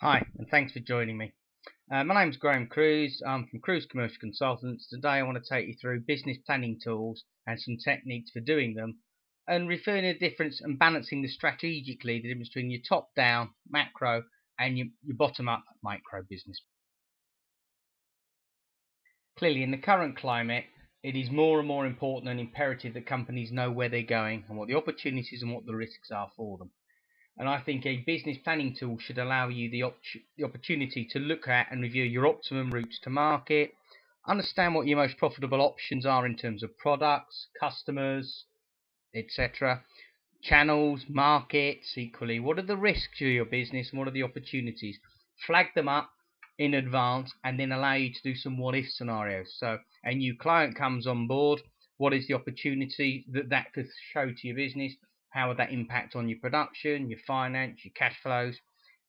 Hi, and thanks for joining me. My name's Graham Cruz. I'm from Cruz Commercial Consultants. Today I want to take you through business planning tools and some techniques for doing them, and referring to the difference and balancing strategically the difference between your top-down macro and your bottom-up micro business. Clearly, in the current climate, it is more and more important and imperative that companies know where they're going and what the opportunities and what the risks are for them. And I think a business planning tool should allow you the opportunity to look at and review your optimum routes to market, understand what your most profitable options are in terms of products, customers, etc., channels, markets, equally. What are the risks to your business and what are the opportunities? Flag them up in advance and then allow you to do some what if scenarios. So a new client comes on board, what is the opportunity that could show to your business? How would that impact on your production, your finance, your cash flows?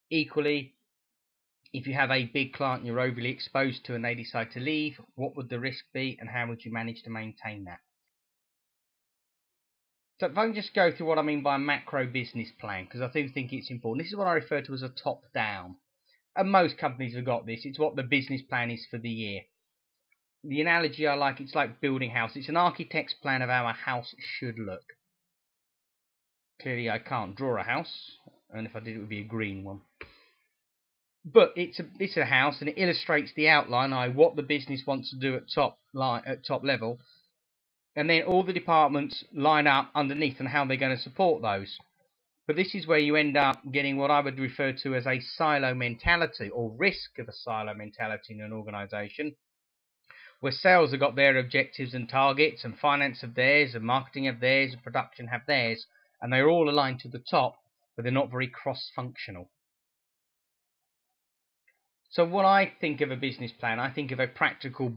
Equally, if you have a big client you're overly exposed to and they decide to leave, what would the risk be and how would you manage to maintain that? So if I can just go through what I mean by a macro business plan, because I do think it's important. This is what I refer to as a top-down. And most companies have got this. It's what the business plan is for the year. The analogy I like, it's like building a house. It's an architect's plan of how a house should look. Clearly I can't draw a house, and if I did it would be a green one. But it's a house, and it illustrates the outline, what the business wants to do at top level, and then all the departments line up underneath and how they're going to support those. But this is where you end up getting what I would refer to as a silo mentality, or risk of a silo mentality in an organisation, where sales have got their objectives and targets, and finance have theirs, and marketing have theirs, and production have theirs, and they're all aligned to the top, but they're not very cross-functional. So what I think of a business plan, I think of a practical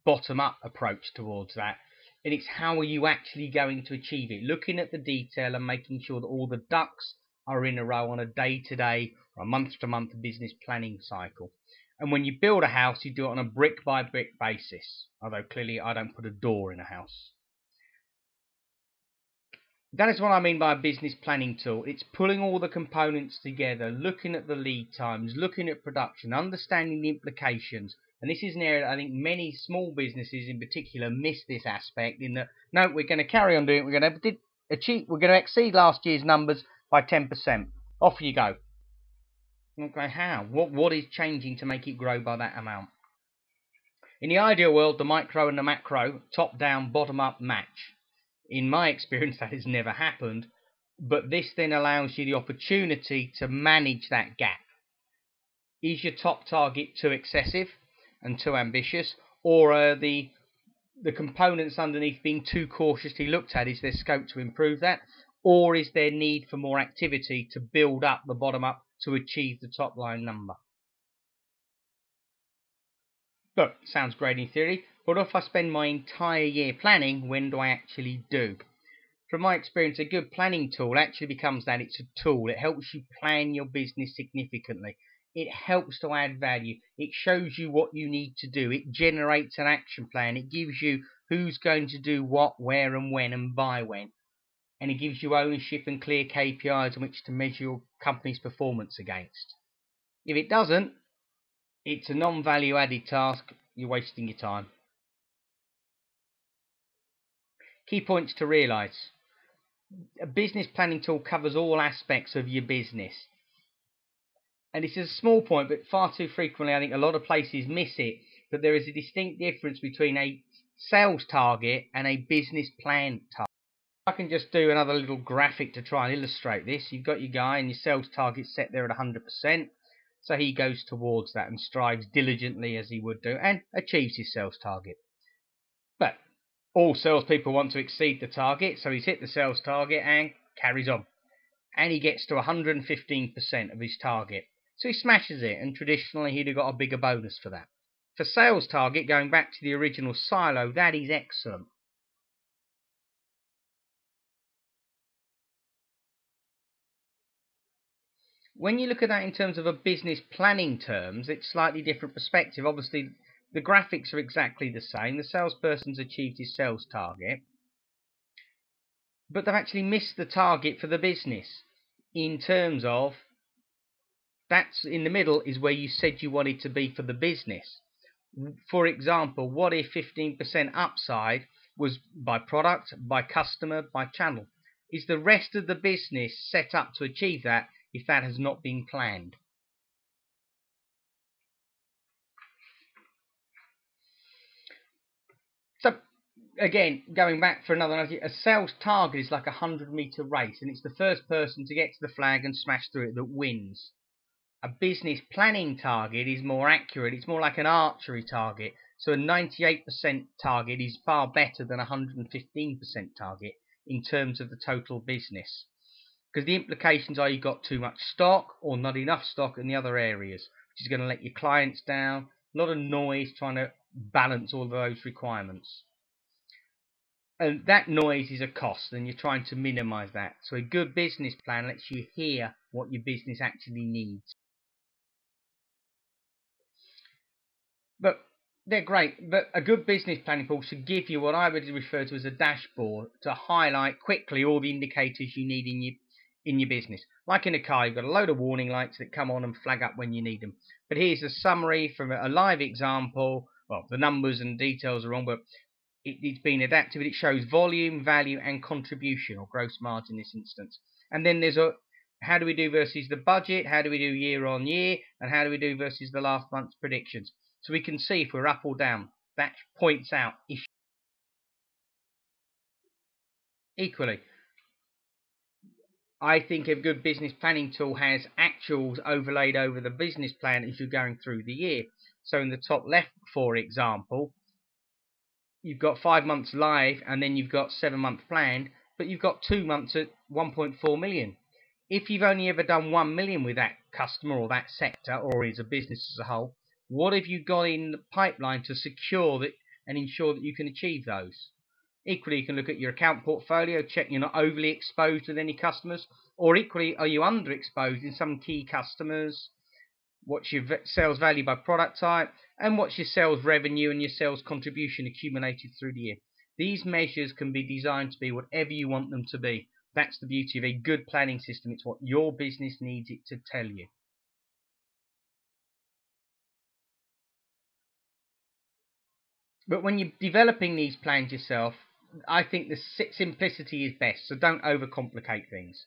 bottom-up approach towards that. And it's how are you actually going to achieve it? Looking at the detail and making sure that all the ducks are in a row on a day-to-day or a month-to-month business planning cycle. And when you build a house, you do it on a brick-by-brick basis. Although clearly I don't put a door in a house. That is what I mean by a business planning tool. It's pulling all the components together, looking at the lead times, looking at production, understanding the implications. And this is an area that I think many small businesses in particular miss this aspect, in that, no, we're going to carry on doing it. We're going to exceed last year's numbers by 10%. Off you go. Okay, how? What is changing to make it grow by that amount? In the ideal world, the micro and the macro, top down, bottom up match. In my experience, that has never happened, but this then allows you the opportunity to manage that gap. Is your top target too excessive and too ambitious, or are the components underneath being too cautiously looked at? Is there scope to improve that, or is there need for more activity to build up the bottom up to achieve the top line number? Look, sounds great in theory, but if I spend my entire year planning, when do I actually do? From my experience, a good planning tool actually becomes that. It's a tool. It helps you plan your business significantly. It helps to add value. It shows you what you need to do. It generates an action plan. It gives you who's going to do what, where and when and by when. And it gives you ownership and clear KPIs on which to measure your company's performance against. If it doesn't, it's a non-value added task. You're wasting your time. Key points to realise. A business planning tool covers all aspects of your business. And this is a small point, but far too frequently I think a lot of places miss it. But there is a distinct difference between a sales target and a business plan target. I can just do another little graphic to try and illustrate this. You've got your guy and your sales target set there at 100%. So he goes towards that and strives diligently as he would do and achieves his sales target. But all salespeople want to exceed the target, so he's hit the sales target and carries on. And he gets to 115% of his target. So he smashes it, and traditionally he'd have got a bigger bonus for that. For sales target, going back to the original silo, that is excellent. When you look at that in terms of a business planning terms, it's slightly different perspective. Obviously, the graphics are exactly the same. The salesperson's achieved his sales target, but they've actually missed the target for the business in terms of That's in the middle is where you said you wanted to be for the business. For example, what if 15% upside was by product, by customer, by channel? Is the rest of the business set up to achieve that if that has not been planned? So again, going back for another analogy, a sales target is like a 100-meter race, and it's the first person to get to the flag and smash through it that wins. A business planning target is more accurate. It's more like an archery target. So a 98% target is far better than a 115% target in terms of the total business. Because the implications are you've got too much stock or not enough stock in the other areas, which is going to let your clients down. A lot of noise trying to balance all of those requirements. And that noise is a cost, and you're trying to minimize that. So a good business plan lets you hear what your business actually needs. But they're great. But a good business planning tool should give you what I would refer to as a dashboard to highlight quickly all the indicators you need in your business. Like in a car, you've got a load of warning lights that come on and flag up when you need them. But here's a summary from a live example. Well, the numbers and details are wrong, but it's been adapted. It shows volume, value, and contribution, or gross margin in this instance. And then there's a how do we do versus the budget, how do we do year on year, and how do we do versus the last month's predictions. So we can see if we're up or down. That points out issues. Equally, I think a good business planning tool has actuals overlaid over the business plan as you're going through the year. So in the top left, for example, you've got 5 months live and then you've got 7-month planned, but you've got 2 months at 1.4 million. If you've only ever done 1 million with that customer or that sector or as a business as a whole, what have you got in the pipeline to secure that and ensure that you can achieve those? Equally, you can look at your account portfolio, check you're not overly exposed with any customers, or equally, are you underexposed in some key customers? What's your sales value by product type, and what's your sales revenue and your sales contribution accumulated through the year. These measures can be designed to be whatever you want them to be. That's the beauty of a good planning system. It's what your business needs it to tell you. But when you're developing these plans yourself, I think the simplicity is best, so don't overcomplicate things.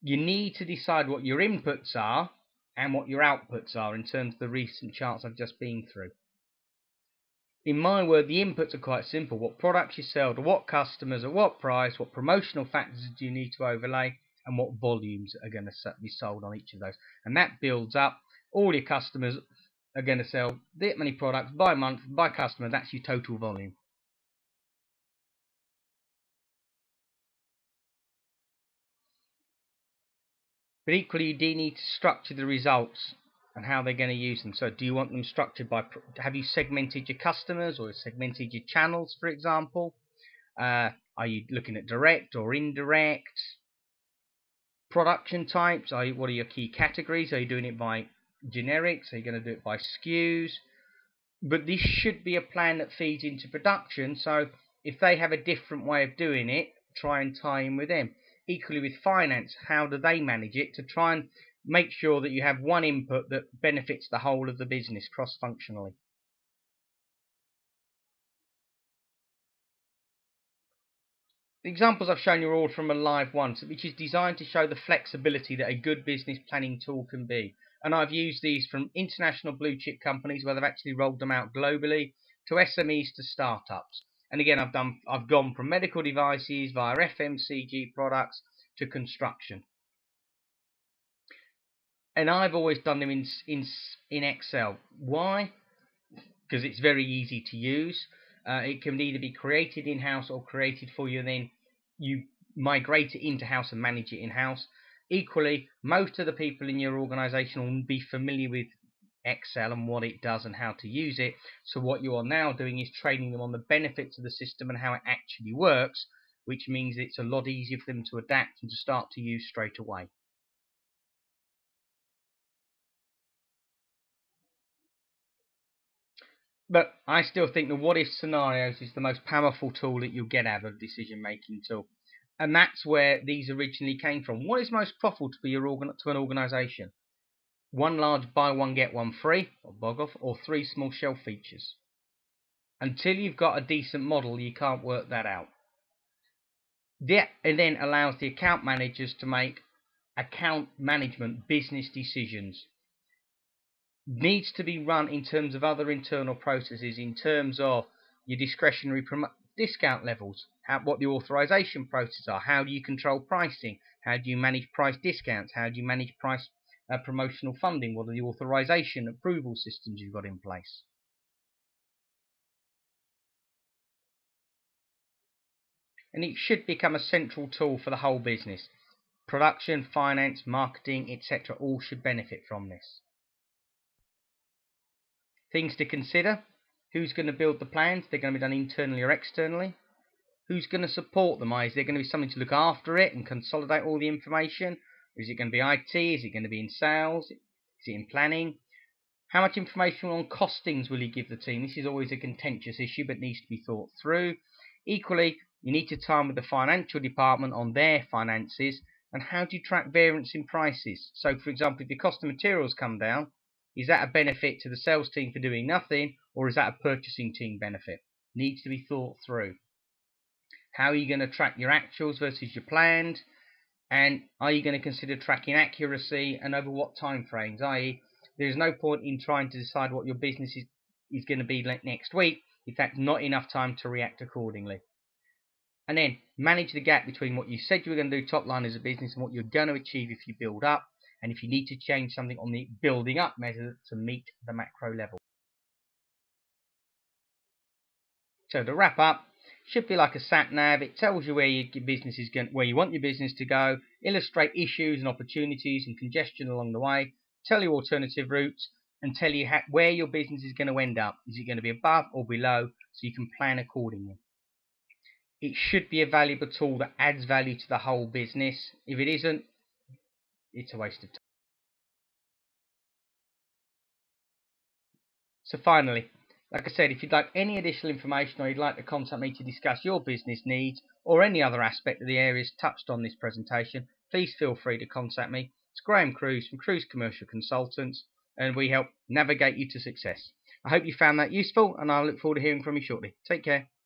You need to decide what your inputs are and what your outputs are in terms of the recent charts I've just been through. In my word, the inputs are quite simple. What products you sell to what customers at what price, what promotional factors do you need to overlay, and what volumes are going to be sold on each of those. And that builds up. All your customers are going to sell that many products by month, by customer. That's your total volume. But equally, you do need to structure the results and how they're going to use them. So do you want them structured by, have you segmented your customers or segmented your channels, for example? Are you looking at direct or indirect? Production types, what are your key categories? Are you doing it by generics? Are you going to do it by SKUs? But this should be a plan that feeds into production, so if they have a different way of doing it, try and tie in with them. Equally with finance, how do they manage it to try and make sure that you have one input that benefits the whole of the business cross-functionally. The examples I've shown you are all from a live one, which is designed to show the flexibility that a good business planning tool can be. And I've used these from international blue chip companies where they've actually rolled them out globally to SMEs to startups. And again, I've gone from medical devices via FMCG products to construction. And I've always done them in Excel. Why? Because it's very easy to use. It can either be created in-house or created for you, and then you migrate it into house and manage it in-house. Equally, most of the people in your organization will be familiar with Excel and what it does and how to use it. So what you are now doing is training them on the benefits of the system and how it actually works, which means it's a lot easier for them to adapt and to start to use straight away. But I still think the what if scenarios is the most powerful tool that you'll get out of a decision making tool. And that's where these originally came from. What is most profitable to an organization? one large buy one get one free, or bog off, or 3 small shelf features. Until you've got a decent model, you can't work that out. That then allows the account managers to make account management business decisions. Needs to be run in terms of other internal processes, in terms of your discretionary discount levels, what the authorization processes are, how do you control pricing, how do you manage price discounts, how do you manage price promotional funding, what are the authorization approval systems you've got in place. And it should become a central tool for the whole business. Production, finance, marketing, etc. all should benefit from this. Things to consider: who's going to build the plans? They're going to be done internally or externally. Who's going to support them? Is there going to be something to look after it and consolidate all the information? Is it going to be IT? Is it going to be in sales? Is it in planning? How much information on costings will you give the team? This is always a contentious issue, but needs to be thought through. Equally, you need to time with the financial department on their finances, and how do you track variance in prices? So, for example, if your cost of materials come down, is that a benefit to the sales team for doing nothing, or is that a purchasing team benefit? Needs to be thought through. How are you going to track your actuals versus your planned? And are you going to consider tracking accuracy, and over what time frames? I.e., there's no point in trying to decide what your business is going to be like next week if that's not enough time to react accordingly. And then manage the gap between what you said you were going to do top line as a business and what you're going to achieve if you build up, and if you need to change something on the building up measure to meet the macro level. So to wrap up, should be like a sat nav. It tells you where your business is going, where you want your business to go, illustrate issues and opportunities and congestion along the way, tell you alternative routes, and tell you where your business is going to end up. Is it going to be above or below, so you can plan accordingly. It should be a valuable tool that adds value to the whole business. If it isn't, it's a waste of time. So finally, like I said, if you'd like any additional information, or you'd like to contact me to discuss your business needs or any other aspect of the areas touched on this presentation, please feel free to contact me. It's Graham Cruz from Cruz Commercial Consultants, and we help navigate you to success. I hope you found that useful, and I look forward to hearing from you shortly. Take care.